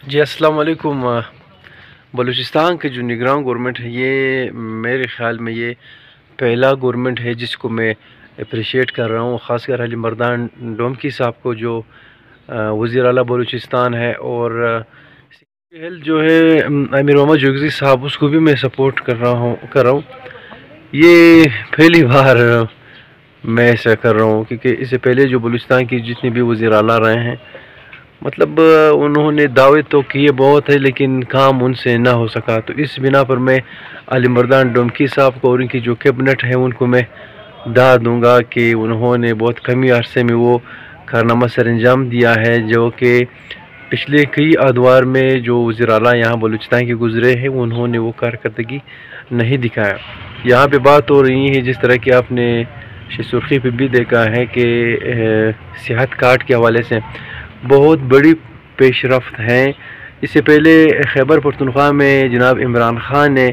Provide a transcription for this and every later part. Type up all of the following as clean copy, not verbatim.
جی السلام علیکم۔ بلوچستان کے جو نگران گورنمنٹ ہے یہ میرے خیال میں یہ پہلا گورنمنٹ ہے جس کو میں اپریشیٹ کر رہا ہوں، خاص کر علی مردان ڈومکی صاحب کو جو وزیر اعلیٰ بلوچستان ہے، اور جو ہے امیر محمد جوگزی صاحب، اس کو بھی میں سپورٹ کر رہا ہوں۔ یہ پہلی بار میں ایسا کر رہا ہوں کیونکہ اس سے پہلے جو بلوچستان کی جتنے بھی وزیر اعلیٰ رہے ہیں، مطلب انہوں نے دعوے تو کیے بہت ہے لیکن کام ان سے نہ ہو سکا، تو اس بنا پر میں علی مردان ڈومکی صاحب کو اور ان کی جو کیبنٹ ہے ان کو میں داد دوں گا کہ انہوں نے بہت کمی عرصے میں وہ کارنامہ سر انجام دیا ہے جو کہ پچھلے کئی ادوار میں جو وزیر اعلیٰ یہاں بلوچستان کے گزرے ہیں انہوں نے وہ کارکردگی نہیں دکھایا۔ یہاں پہ بات ہو رہی ہے جس طرح کہ آپ نے سرخی پہ بھی دیکھا ہے کہ صحت کارڈ کے حوالے سے بہت بڑی پیش رفت ہیں۔ اس سے پہلے خیبر پختونخوا میں جناب عمران خان نے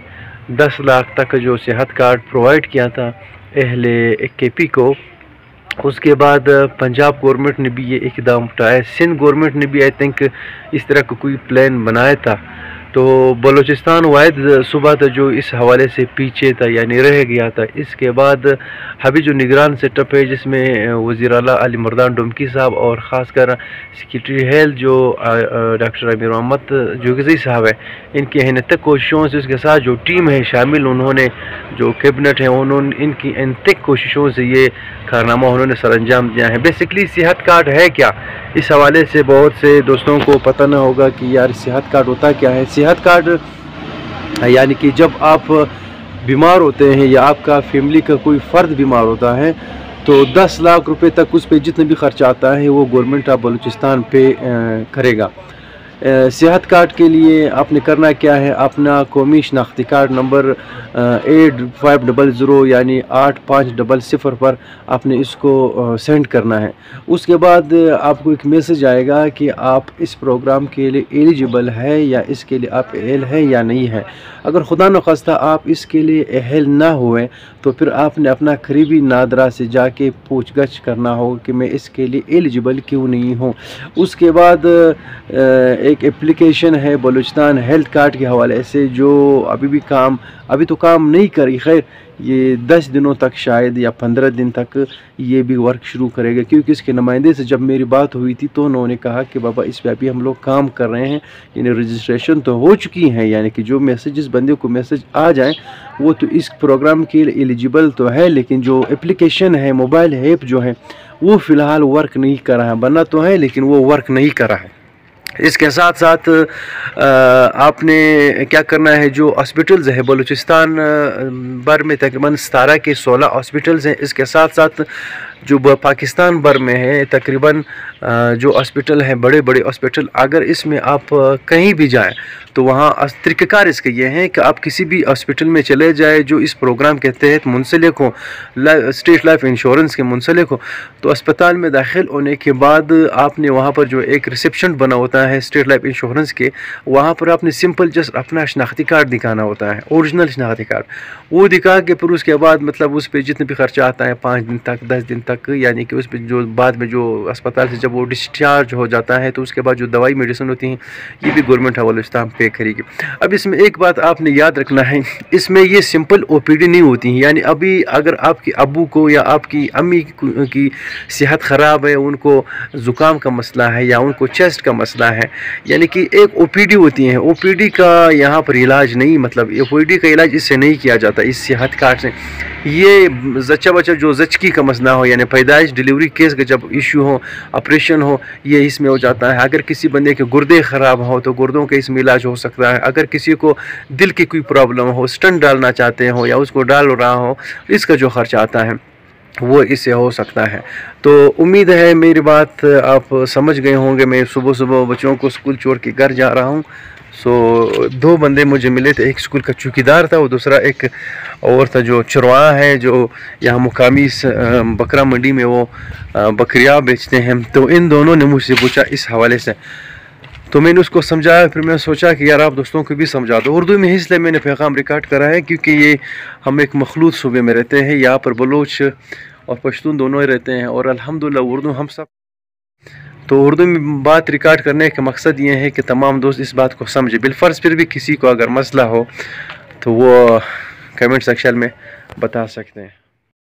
10 لاکھ تک جو صحت کارڈ پرووائڈ کیا تھا اہل کے پی کو، اس کے بعد پنجاب گورنمنٹ نے بھی یہ اقدام اٹھایا، سندھ گورنمنٹ نے بھی اس طرح کا کوئی پلان بنایا تھا، تو بلوچستان واحد صوبہ تھا جو اس حوالے سے پیچھے تھا، یعنی رہ گیا تھا۔ اس کے بعد ابھی جو نگران سیٹ اپ ہے جس میں وزیر اعلیٰ علی مردان ڈومکی صاحب اور خاص کر سیکریٹری ہیلتھ جو ڈاکٹر امیر محمد جوگزی صاحب ہے، ان کی انتک کوششوں سے، اس کے ساتھ جو ٹیم ہے شامل، انہوں نے جو کیبنٹ ہے ان کی انتک کوششوں سے یہ کارنامہ انہوں نے سر انجام دیا ہے۔ بیسکلی صحت کارڈ ہے کیا، اس حوالے سے بہت سے دوستوں کو پتہ نہ ہوگا کہ یار صحت کارڈ ہوتا کیا ہے۔ صحت کارڈ یعنی کہ جب آپ بیمار ہوتے ہیں یا آپ کا فیملی کا کوئی فرد بیمار ہوتا ہے تو 10 لاکھ روپے تک اس پہ جتنے بھی خرچ آتا ہے وہ گورنمنٹ آف بلوچستان پہ کرے گا۔ صحت کارڈ کے لیے آپ نے کرنا کیا ہے، اپنا قومی شناختی کارڈ نمبر 8500 یعنی 8500 پر آپ نے اس کو سینڈ کرنا ہے۔ اس کے بعد آپ کو ایک میسج آئے گا کہ آپ اس پروگرام کے لیے ایلیجیبل ہے یا اس کے لیے آپ اہل ہیں یا نہیں ہے۔ اگر خدا نخواستہ آپ اس کے لیے اہل نہ ہوئے تو پھر آپ نے اپنا قریبی نادرا سے جا کے پوچھ گچھ کرنا ہوگا کہ میں اس کے لیے ایلیجیبل کیوں نہیں ہوں۔ اس کے بعد ایک اپلیکیشن ہے بلوچستان ہیلتھ کارڈ کے حوالے سے جو ابھی تو کام نہیں کری، خیر یہ 10 دنوں تک شاید یا 15 دن تک یہ بھی ورک شروع کرے گا، کیونکہ اس کے نمائندے سے جب میری بات ہوئی تھی تو انہوں نے کہا کہ بابا اس پہ ابھی ہم لوگ کام کر رہے ہیں، یعنی رجسٹریشن تو ہو چکی ہیں، یعنی کہ جو جس بندے کو میسج آ جائیں وہ تو اس پروگرام کے لیے ایلیجیبل تو ہے، لیکن جو اپلیکیشن ہے، موبائل ایپ جو ہے وہ فی الحال ورک نہیں کر رہا ہے، بننا تو ہے لیکن وہ ورک نہیں کر رہا ہے۔ اس کے ساتھ ساتھ آپ نے کیا کرنا ہے، جو ہاسپٹلز ہیں بلوچستان بھر میں تقریباً 17 کے 16 ہاسپٹلز ہیں، اس کے ساتھ ساتھ جو پاکستان بھر میں ہے تقریباً جو ہاسپٹل ہیں بڑے بڑے ہاسپٹل، اگر اس میں آپ کہیں بھی جائیں تو وہاں طریقہ کار اس کا یہ ہے کہ آپ کسی بھی ہاسپٹل میں چلے جائیں جو اس پروگرام کے تحت منسلک ہو، اسٹیٹ لائف انشورنس کے منسلک ہو، تو اسپتال میں داخل ہونے کے بعد آپ نے وہاں پر جو ایک ریسیپشن بنا ہوتا ہے اسٹیٹ لائف انشورنس کے، وہاں پر آپ نے سمپل جسٹ اپنا شناختی کارڈ دکھانا ہوتا ہے، اوریجنل شناختی کارڈ، وہ دکھا کے پھر اس کے بعد مطلب اس پہ جتنے بھی خرچہ آتا ہے 5 دن تک 10 دن تک، یعنی کہ اس پہ جو بعد میں جو اسپتال سے جب وہ ڈسچارج ہو جاتا ہے تو اس کے بعد جو دوائی میڈیسن ہوتی ہیں یہ بھی گورنمنٹ آف بلوچستان پے کرے گی۔ اب اس میں ایک بات آپ نے یاد رکھنا ہے، اس میں یہ سمپل او پی ڈی نہیں ہوتی ہیں، یعنی ابھی اگر آپ کے ابو کو یا آپ کی امی کی صحت خراب ہے، ان کو زکام کا مسئلہ ہے یا ان کو چیسٹ کا مسئلہ ہے، یعنی کہ ایک او پی ڈی ہوتی ہیں، او پی ڈی کا یہاں پر علاج نہیں، مطلب او پی ڈی کا علاج اس سے نہیں کیا جاتا اس صحت کارڈ سے۔ یہ زچہ بچہ جو زچگی کا مسئلہ ہو، یعنی پیدائش ڈیلیوری کیس کا جب ایشو ہو، آپریشن ہو، یہ اس میں ہو جاتا ہے۔ اگر کسی بندے کے گردے خراب ہو تو گردوں کا اس میں علاج ہو سکتا ہے۔ اگر کسی کو دل کی کوئی پرابلم ہو، سٹنٹ ڈالنا چاہتے ہو یا اس کو ڈال رہا ہو، اس کا جو خرچہ آتا ہے وہ اس سے ہو سکتا ہے۔ تو امید ہے میری بات آپ سمجھ گئے ہوں گے۔ میں صبح صبح بچوں کو اسکول چھوڑ کے گھر جا رہا ہوں، 2 بندے مجھے ملے تھے، ایک اسکول کا چوکیدار تھا اور دوسرا ایک اور تھا جو چرواہا ہے، جو یہاں مقامی بکرا منڈی میں وہ بکریاں بیچتے ہیں، تو ان دونوں نے مجھ سے پوچھا اس حوالے سے، تو میں نے اس کو سمجھایا، پھر میں نے سوچا کہ یار آپ دوستوں کو بھی سمجھا دو اردو میں، اس لیے میں نے پیغام ریکارڈ کرا ہے کیونکہ یہ ہم ایک مخلوط صوبے میں رہتے ہیں، یہاں پر بلوچ اور پشتون دونوں ہی رہتے ہیں اور الحمدللہ اردو ہم سب تو اردو میں بات ریکارڈ کرنے کا مقصد یہ ہے کہ تمام دوست اس بات کو سمجھے. بالفرض پھر بھی کسی کو اگر مسئلہ ہو تو وہ کمنٹ سیکشن میں بتا سکتے ہیں.